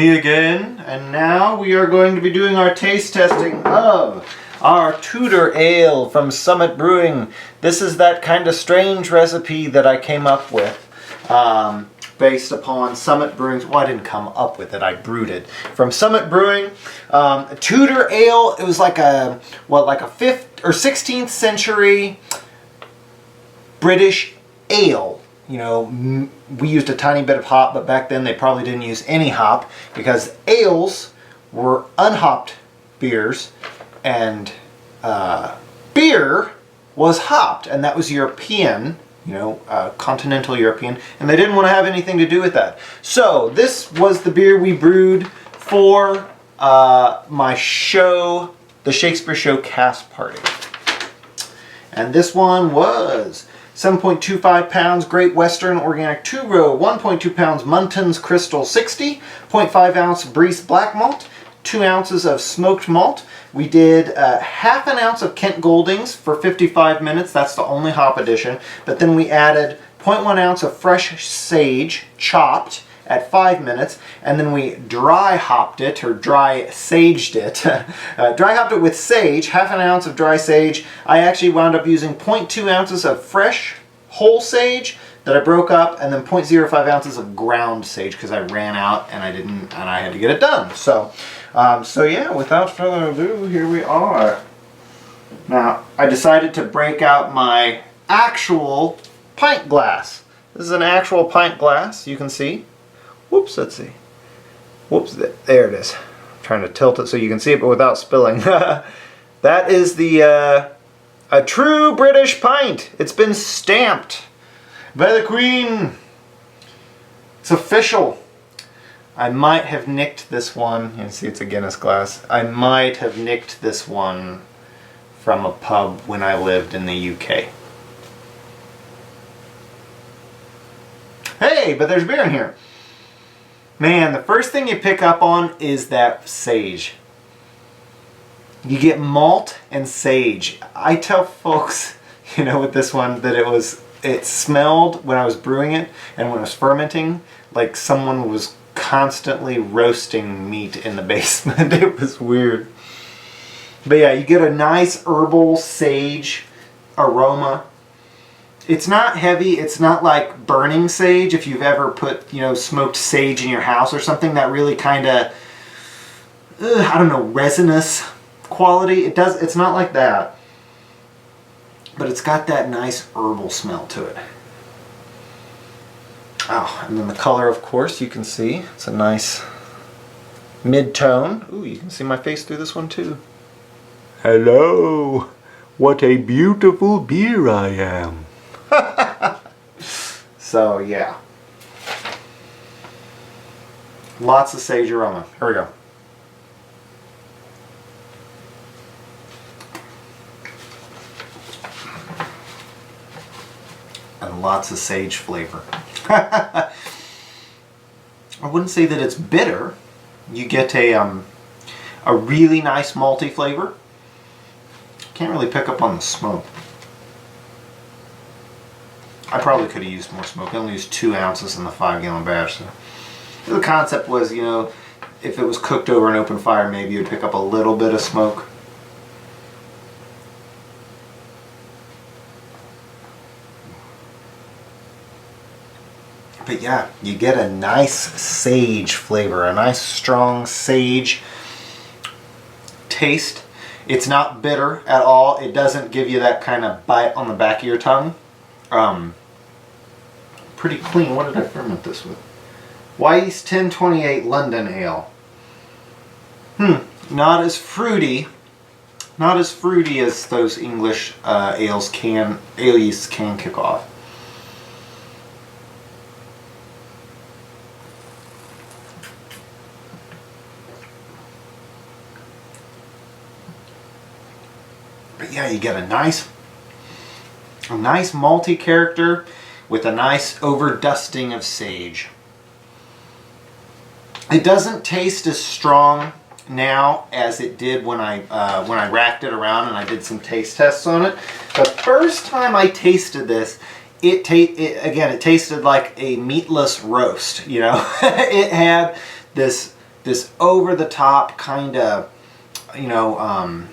me again, and now we are going to be doing our taste testing of our Tudor ale from Summit Brewing. This is that kind of strange recipe that I came up with based upon Summit Brewing's, well, I didn't come up with it, I brewed it. From Summit Brewing, Tudor ale, it was like a 5th or 16th century British ale. You know, we used a tiny bit of hop, but back then they probably didn't use any hop because ales were unhopped beers and beer was hopped, and that was European, you know, continental European, and they didn't want to have anything to do with that. So this was the beer we brewed for my show, the Shakespeare Show cast party. And this one was 7.25 pounds Great Western Organic 2-row, 1.2 pounds Muntons Crystal 60, 0.5 ounce Briess Black Malt, 2 ounces of smoked malt. We did half an ounce of Kent Goldings for 55 minutes. That's the only hop addition. But then we added 0.1 ounce of fresh sage, chopped, at 5 minutes, and then we dry hopped it, or dry saged it. Dry hopped it with sage, half an ounce of dry sage. I actually wound up using 0.2 ounces of fresh whole sage that I broke up, and then 0.05 ounces of ground sage because I ran out and I had to get it done. So yeah, without further ado, here we are. Now, I decided to break out my actual pint glass. This is an actual pint glass, you can see. Whoops, let's see. Whoops, there it is. I'm trying to tilt it so you can see it, but without spilling. That is a true British pint. It's been stamped by the Queen. It's official. I might have nicked this one. You can see it's a Guinness glass. I might have nicked this one from a pub when I lived in the UK. Hey, but there's beer in here. Man, the first thing you pick up on is that sage. You get malt and sage. I tell folks, you know, with this one that it smelled when I was brewing it and when I was fermenting like someone was constantly roasting meat in the basement. It was weird. But yeah, you get a nice herbal sage aroma. It's not heavy. It's not like burning sage. If you've ever put, you know, smoked sage in your house or something, that really kind of, I don't know, resinous quality. It's not like that. But it's got that nice herbal smell to it. Oh, and then the color, of course, you can see. It's a nice mid-tone. Ooh, you can see my face through this one too. Hello. What a beautiful beer I am. So yeah, lots of sage aroma. Here we go. And lots of sage flavor. I wouldn't say that it's bitter. You get a really nice malty flavor. Can't really pick up on the smoke. I probably could have used more smoke. I only used 2 ounces in the 5-gallon batch. So the concept was, you know, if it was cooked over an open fire, maybe you'd pick up a little bit of smoke. But yeah, you get a nice sage flavor, a nice strong sage taste. It's not bitter at all. It doesn't give you that kind of bite on the back of your tongue. Pretty clean. What did I ferment this with? Weiss 1028 London Ale. Not as fruity. Not as fruity as those English ale yeasts can kick off. But yeah, you get a nice malty character with a nice overdusting of sage. It doesn't taste as strong now as it did when I racked it around and I did some taste tests on it. The first time I tasted this, it tasted like a meatless roast. You know, it had this this over-the-top kind of, you know,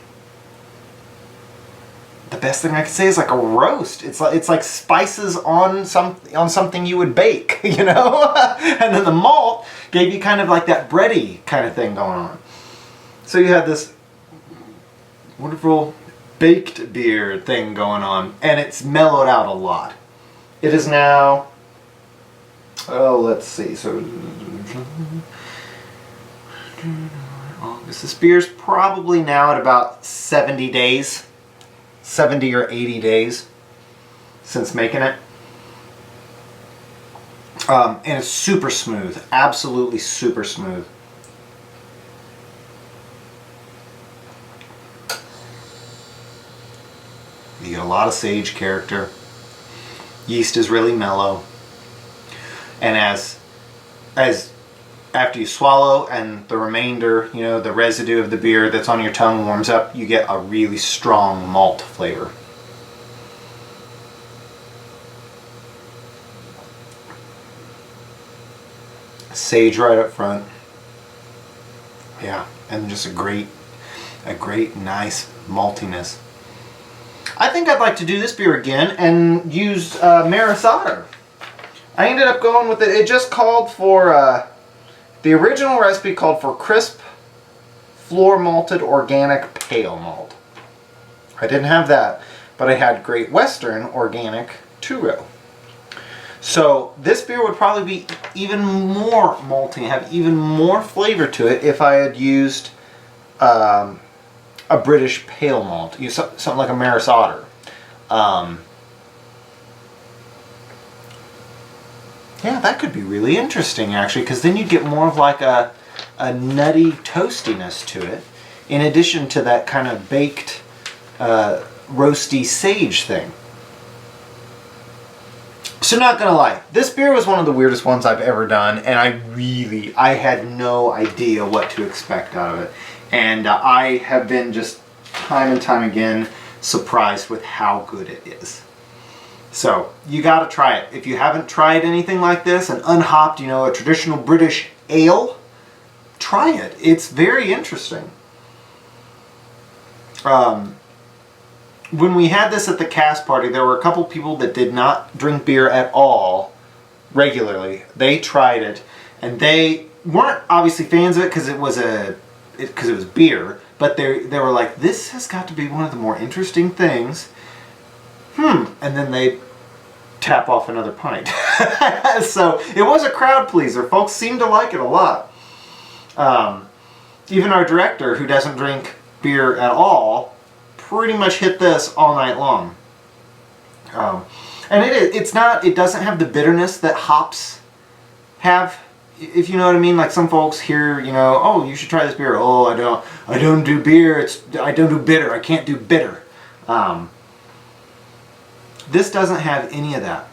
the best thing I could say is like a roast. It's like spices on something you would bake, you know? And then the malt gave you kind of like that bready kind of thing going on. So you had this wonderful baked beer thing going on, and it's mellowed out a lot. It is now, oh, let's see, so August. This beer's probably now at about 70 days. 70 or 80 days since making it. And it's super smooth. Absolutely super smooth. You get a lot of sage character. Yeast is really mellow. And as after you swallow and the remainder, you know, the residue of the beer that's on your tongue warms up, you get a really strong malt flavor. Sage right up front. Yeah, and just a great nice maltiness. I think I'd like to do this beer again and use Maris Otter. I ended up going with it. It just called for the original recipe called for crisp, floor malted organic pale malt. I didn't have that, but I had Great Western organic two-row. So this beer would probably be even more malty, have even more flavor to it if I had used a British pale malt, something like a Maris Otter. Yeah, that could be really interesting actually, because then you'd get more of like a nutty toastiness to it, in addition to that kind of baked, roasty sage thing. So not gonna lie, this beer was one of the weirdest ones I've ever done, and I had no idea what to expect out of it. And I have been just time and time again surprised with how good it is. So, you gotta try it. If you haven't tried anything like this, an unhopped, you know, a traditional British ale, try it. It's very interesting. When we had this at the cast party, there were a couple people that did not drink beer at all regularly. They tried it, and they weren't obviously fans of it because it was beer, but they were like, this has got to be one of the more interesting things. And then they tap off another pint. So it was a crowd pleaser. Folks seemed to like it a lot. Even our director, who doesn't drink beer at all, pretty much hit this all night long. And it doesn't have the bitterness that hops have, if you know what I mean. Like some folks hear, you know, oh, you should try this beer. Oh, I don't do beer. I don't do bitter. I can't do bitter. This doesn't have any of that.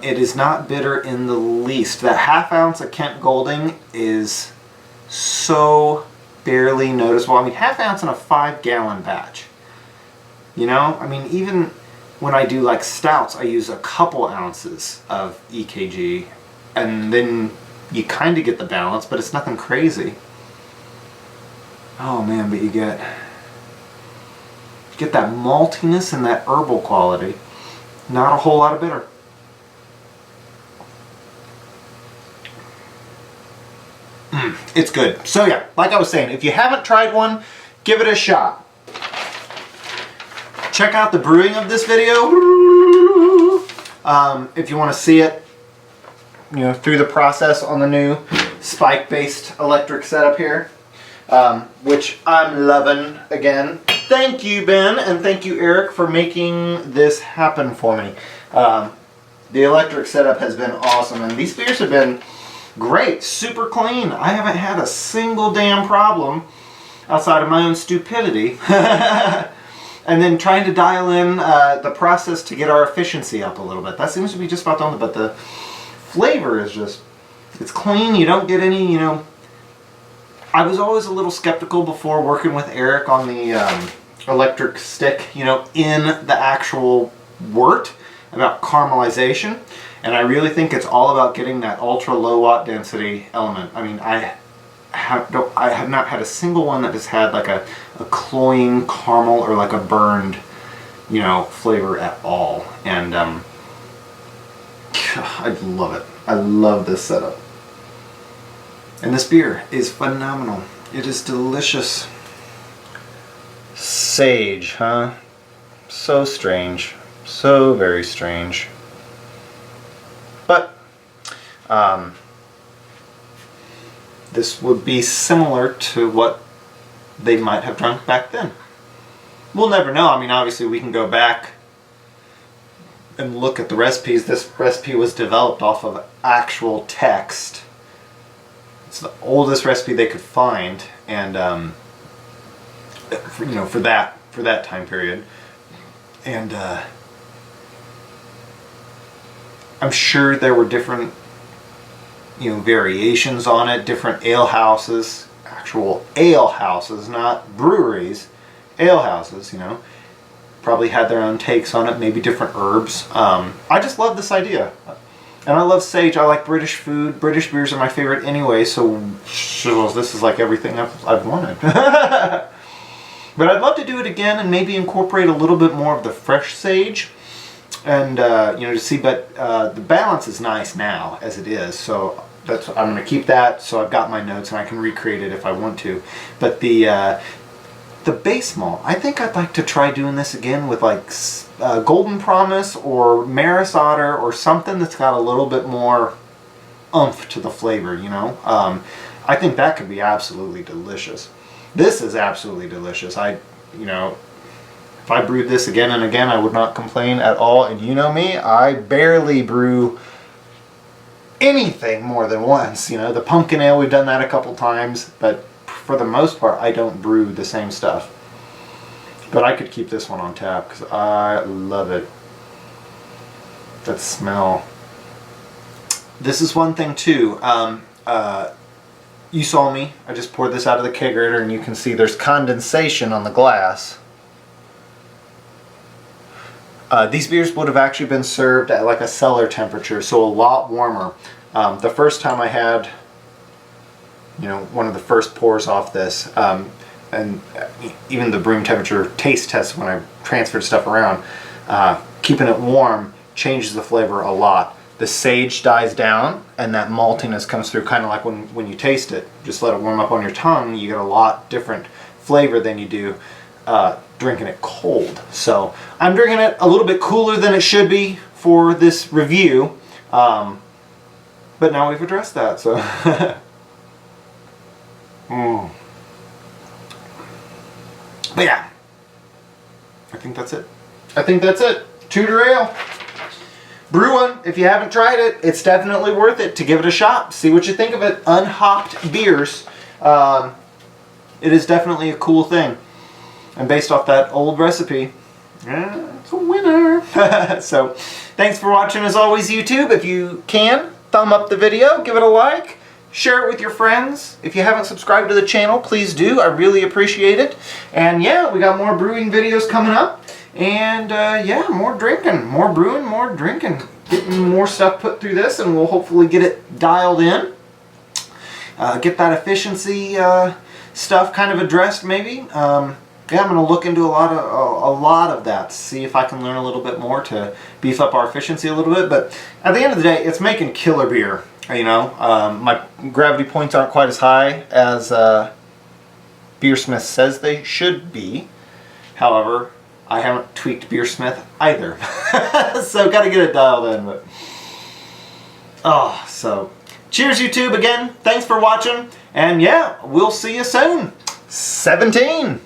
It is not bitter in the least. That ½ ounce of Kent Golding is so barely noticeable. I mean, ½ ounce in a 5-gallon batch. You know, I mean, even when I do like stouts, I use a couple ounces of EKG, and then you kind of get the balance, but it's nothing crazy. Oh man, but you get that maltiness and that herbal quality. Not a whole lot of bitter. It's good. So yeah, like I was saying, if you haven't tried one, give it a shot. Check out the brewing of this video if you want to see it, you know, through the process on the new Spike-based electric setup here, which I'm loving again. Thank you, Ben, and thank you, Eric, for making this happen for me. The electric setup has been awesome, and these beers have been great, super clean. I haven't had a single damn problem outside of my own stupidity. And then trying to dial in the process to get our efficiency up a little bit. That seems to be just about the only, but the flavor is just, it's clean. You don't get any, you know, I was always a little skeptical before working with Eric on the electric stick, you know, in the actual wort about caramelization. And I really think it's all about getting that ultra low watt density element. I mean, I I have not had a single one that has had like a cloying caramel or like a burned, you know, flavor at all. And I love it. I love this setup. And this beer is phenomenal. It is delicious. Sage, huh? So strange. So very strange. But this would be similar to what they might have drunk back then. We'll never know. I mean, obviously we can go back and look at the recipes. This recipe was developed off of actual text. It's the oldest recipe they could find, and you know, for that time period. And I'm sure there were different, you know, variations on it, different ale houses, actual ale houses, not breweries, ale houses, you know, probably had their own takes on it, maybe different herbs. I just love this idea. And I love sage. I like British food. British beers are my favorite anyway, so this is like everything I've wanted. But I'd love to do it again and maybe incorporate a little bit more of the fresh sage. And, you know, to see, but the balance is nice now as it is, so that's, I'm going to keep that, so I've got my notes and I can recreate it if I want to. But the base malt, I think I'd like to try doing this again with like Golden Promise or Maris Otter or something that's got a little bit more oomph to the flavor, you know. I think that could be absolutely delicious. This is absolutely delicious. You know, if I brewed this again and again, I would not complain at all. And you know me, I barely brew anything more than once. You know, the pumpkin ale, we've done that a couple times, but for the most part, I don't brew the same stuff. But I could keep this one on tap because I love it. That smell. This is one thing too. You saw me. I just poured this out of the kegerator and you can see there's condensation on the glass. These beers would have actually been served at like a cellar temperature, so a lot warmer. The first time I had, you know, one of the first pours off this, and even the room temperature taste test when I transferred stuff around, keeping it warm changes the flavor a lot. The sage dies down and that maltiness comes through, kind of like when you taste it. Just let it warm up on your tongue, you get a lot different flavor than you do drinking it cold. So I'm drinking it a little bit cooler than it should be for this review, but now we've addressed that, so But yeah, I think that's it. Tudor Ale. Brew one. If you haven't tried it, it's definitely worth it to give it a shot. See what you think of it. Unhopped beers. It is definitely a cool thing. And based off that old recipe, it's a winner. So, thanks for watching as always, YouTube. If you can, thumb up the video, give it a like, share it with your friends. If you haven't subscribed to the channel, please do. I really appreciate it. And yeah, we got more brewing videos coming up. And yeah, more drinking, more brewing, more drinking. Getting more stuff put through this, and we'll hopefully get it dialed in. Get that efficiency stuff kind of addressed, maybe. Yeah, I'm going to look into a lot of that. See if I can learn a little bit more to beef up our efficiency a little bit. But at the end of the day, it's making killer beer. You know, my gravity points aren't quite as high as Beersmith says they should be. However, I haven't tweaked Beersmith either. So got to get it dialed in. But so cheers, YouTube, again. Thanks for watching. And yeah, we'll see you soon. 17.